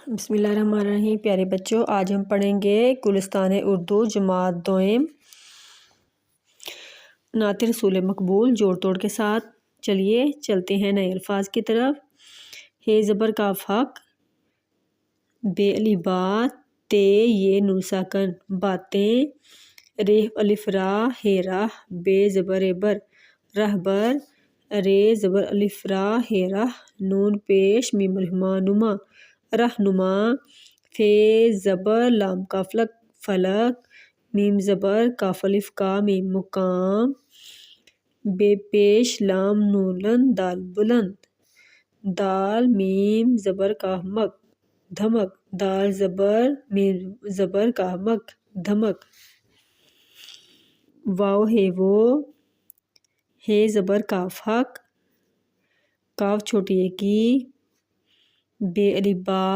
بسم اللہ الرحمن الرحیم۔ پیارے بچوں، آج ہم پڑھیں گے گلستان اردو جماعت دوئم نعت رسول مقبول جوڑ توڑ کے ساتھ۔ چلیے چلتے ہیں نئے الفاظ کی طرف۔ ہے زبر کاف حق، بے الف با، تے یہ نون ساکن باتیں، ریح الف را ہے راہ، بے زبر بر رہبر، رے زبر الف را ہے راہ، نون پیش میم الف نما رہنما، فے زبر لام کاف لک فلک، میم زبر کاف الف کا میم مقام، بے پیش لام نون لن دال بلند، دال میم زبر کاف مک دھمک، دال زبر میم زبر کاف مک دھمک، واو ہے وہ، ہے زبر کاف حق، کاف چھوٹی ہے کی، بے الف با